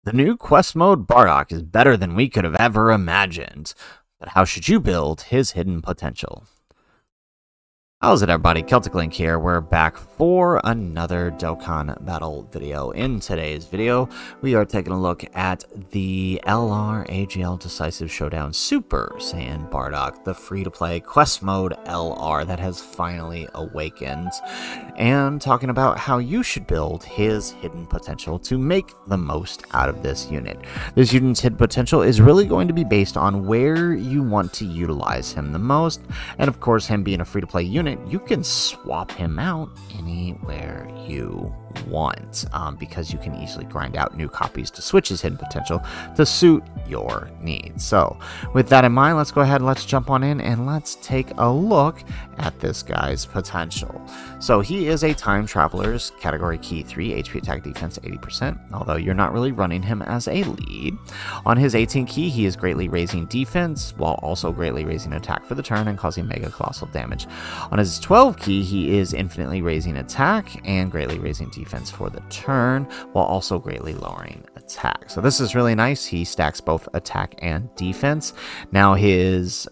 The new quest mode Bardock is better than we could have ever imagined. But how should you build his hidden potential? How's it, everybody? Celtic Link here. We're back for another Dokkan battle video. In today's video, we are taking a look at the LR AGL Decisive Showdown Super Saiyan Bardock, the free-to-play quest mode LR that has finally awakened, and talking about how you should build his hidden potential to make the most out of this unit. This unit's hidden potential is really going to be based on where you want to utilize him the most, and of course, him being a free-to-play unit, you can swap him out anywhere you want because you can easily grind out new copies to switch his hidden potential to suit your needs. So with that in mind, let's go ahead and let's jump on in and let's take a look at this guy's potential. So he is a time traveler's category key 3 HP attack defense 80%, although you're not really running him as a lead. On his 18 key, he is greatly raising defense while also greatly raising attack for the turn and causing mega colossal damage. On his 12 key, he is infinitely raising attack and greatly raising defense for the turn while also greatly lowering attack. So this is really nice. He stacks both attack and defense. Now his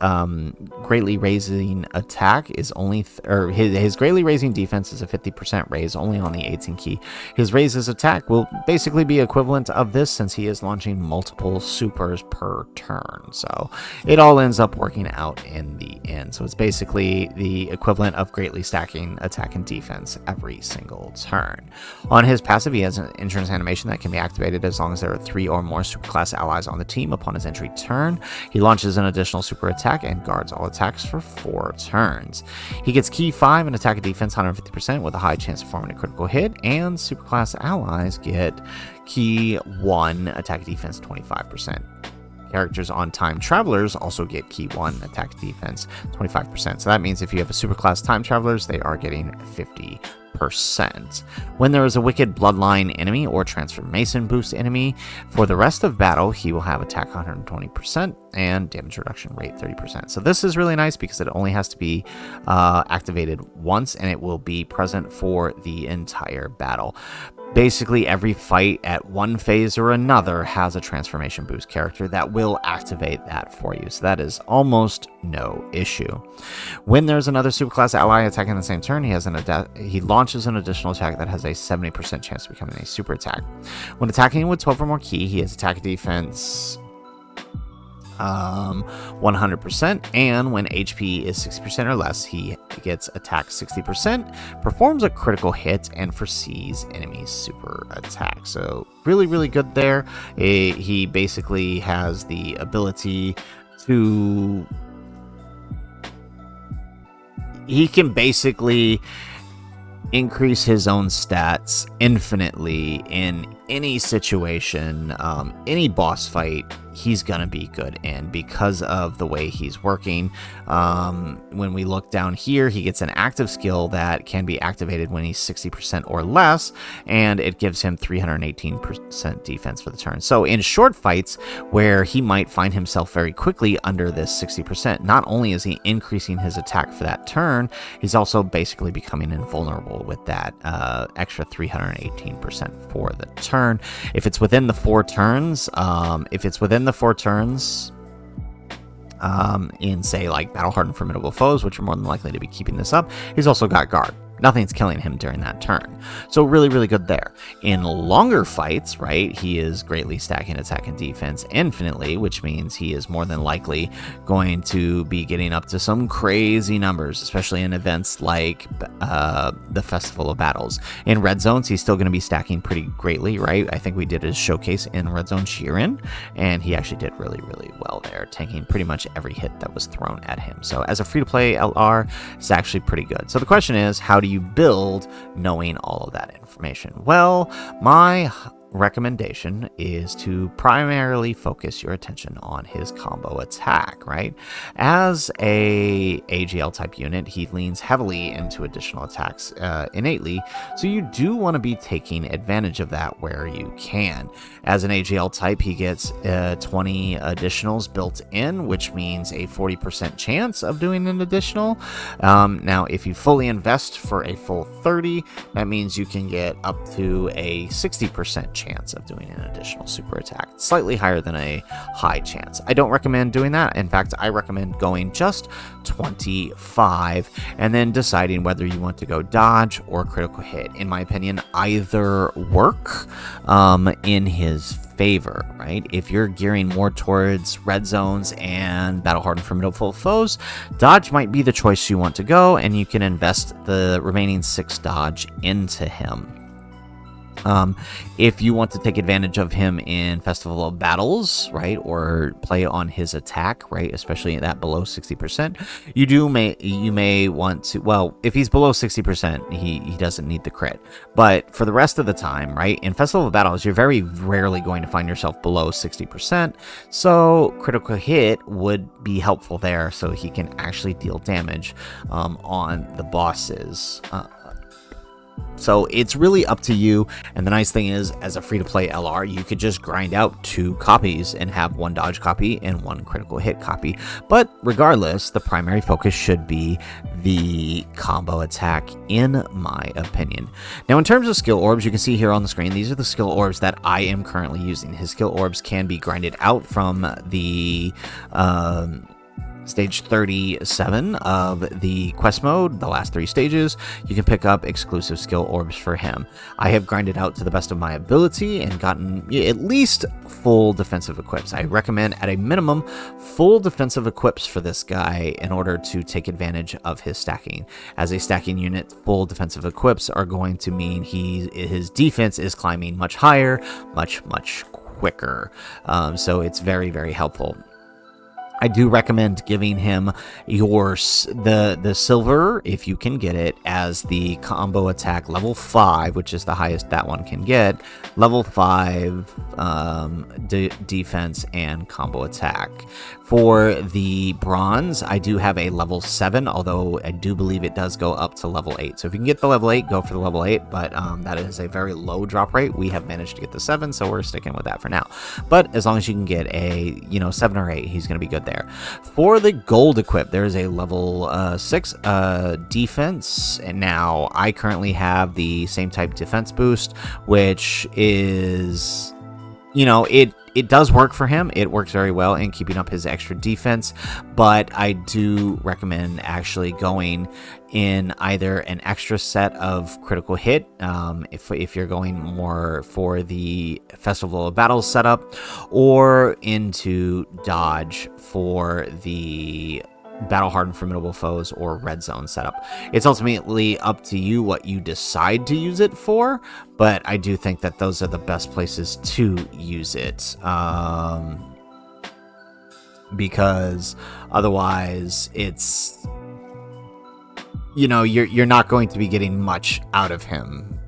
greatly raising attack is only his greatly raising defense is a 50% raise only on the 18 key. His raises attack will basically be equivalent of this since he is launching multiple supers per turn. So it all ends up working out in the end. So it's basically the equivalent of greatly stacking attack and defense every single turn. On his passive, he has an entrance animation that can be activated as long as there are 3 or more superclass allies on the team upon his entry turn. He launches an additional super attack and guards all attacks for 4 turns. He gets key 5 and attack and defense 150% with a high chance of forming a critical hit, and superclass allies get key 1 attack and defense 25%. Characters on time travelers also get key 1 attack defense 25%. So that means if you have a superclass time travelers, they are getting 50%. When there is a wicked bloodline enemy or transformation boost enemy, for the rest of battle, he will have attack 120% and damage reduction rate 30%. So this is really nice because it only has to be activated once and it will be present for the entire battle. Basically, every fight at one phase or another has a transformation boost character that will activate that for you. So that is almost no issue. When there's another superclass ally attacking the same turn, he launches an additional attack that has a 70% chance of becoming a super attack. When attacking with 12 or more key, he has attack defense 100%, and when HP is 60% or less, he gets attack 60%, performs a critical hit, and foresees enemies super attack. So really good there. He basically has the ability to he can basically increase his own stats infinitely in any situation, any boss fight. He's gonna be good in because of the way he's working. When we look down here, he gets an active skill that can be activated when he's 60% or less, and it gives him 318% defense for the turn. So in short fights where he might find himself very quickly under this 60%, not only is he increasing his attack for that turn, he's also basically becoming invulnerable with that extra 318% for the turn. If it's within the 4 turns, in say like battle hardened formidable foes, which are more than likely to be keeping this up, he's also got guard. Nothing's killing him during that turn. So really good there. In longer fights, right, he is greatly stacking attack and defense infinitely, which means he is more than likely going to be getting up to some crazy numbers, especially in events like the Festival of Battles. In red zones, he's still going to be stacking pretty greatly, right? I think we did his showcase in Red Zone Jiren, and he actually did really well there, tanking pretty much every hit that was thrown at him. So as a free-to-play LR, it's actually pretty good. So the question is, how do you build knowing all of that information? Well, my recommendation is to primarily focus your attention on his combo attack, right? As a AGL type unit, he leans heavily into additional attacks innately, so you do want to be taking advantage of that where you can. As an AGL type, he gets 20 additionals built in, which means a 40% chance of doing an additional. Now, if you fully invest for a full 30, that means you can get up to a 60% chance of doing an additional super attack. Slightly higher than a high chance. I don't recommend doing that. In fact, I recommend going just 25 and then deciding whether you want to go dodge or critical hit. In my opinion, either work in his favor, right? If you're gearing more towards red zones and battle hardened formidable foes, dodge might be the choice you want to go, and you can invest the remaining 6 dodge into him. If you want to take advantage of him in Festival of Battles, right, or play on his attack, right, especially that below 60%, you may want to, well, if he's below 60%, he doesn't need the crit. But for the rest of the time, right, in Festival of Battles, you're very rarely going to find yourself below 60%, so critical hit would be helpful there, so he can actually deal damage on the bosses. So it's really up to you, and the nice thing is, as a free-to-play LR, you could just grind out 2 copies and have 1 dodge copy and 1 critical hit copy. But regardless, the primary focus should be the combo attack, in my opinion. Now, in terms of skill orbs, you can see here on the screen, these are the skill orbs that I am currently using. His skill orbs can be grinded out from the stage 37 of the quest mode, the last 3 stages. You can pick up exclusive skill orbs for him. I have grinded out to the best of my ability and gotten at least full defensive equips. I recommend at a minimum full defensive equips for this guy in order to take advantage of his stacking. As a stacking unit, full defensive equips are going to mean his defense is climbing much higher, much quicker. So it's very, very helpful. I do recommend giving him the silver, if you can get it, as the combo attack level 5, which is the highest that one can get. Level 5 defense and combo attack. For the bronze, I do have a level 7, although I do believe it does go up to level 8. So if you can get the level 8, go for the level 8, but that is a very low drop rate. We have managed to get the 7, so we're sticking with that for now. But as long as you can get a 7 or 8, he's going to be good there. For the gold equip, there is a level 6 defense, and now I currently have the same type defense boost, which is, it does work for him. It works very well in keeping up his extra defense, but I do recommend actually going in either an extra set of critical hit, if you're going more for the Festival of Battles setup, or into dodge for the battle hardened formidable foes or red zone setup. It's ultimately up to you what you decide to use it for, but I do think that those are the best places to use it, because otherwise it's, you're not going to be getting much out of him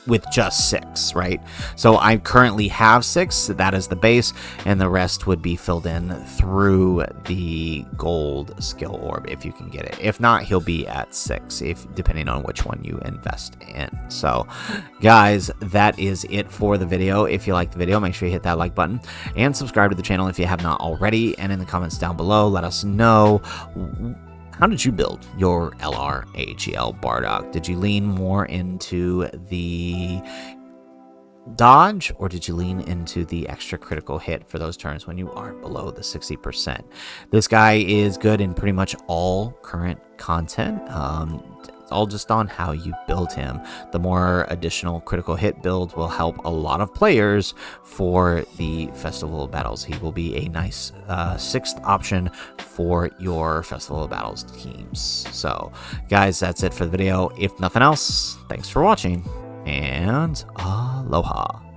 with just 6, right? So I currently have 6, so that is the base, and the rest would be filled in through the gold skill orb if you can get it. If not, he'll be at 6, depending on which one you invest in. So guys, that is it for the video. If you like the video, make sure you hit that like button and subscribe to the channel if you have not already, and in the comments down below, let us know, how did you build your LR Agl Bardock? Did you lean more into the dodge, or did you lean into the extra critical hit for those turns when you are below the 60%? This guy is good in pretty much all current content. It's all just on how you build him. The more additional critical hit build will help a lot of players for the Festival of Battles. He will be a nice 6th option for your Festival of Battles teams. So guys, that's it for the video. If nothing else, thanks for watching, and aloha.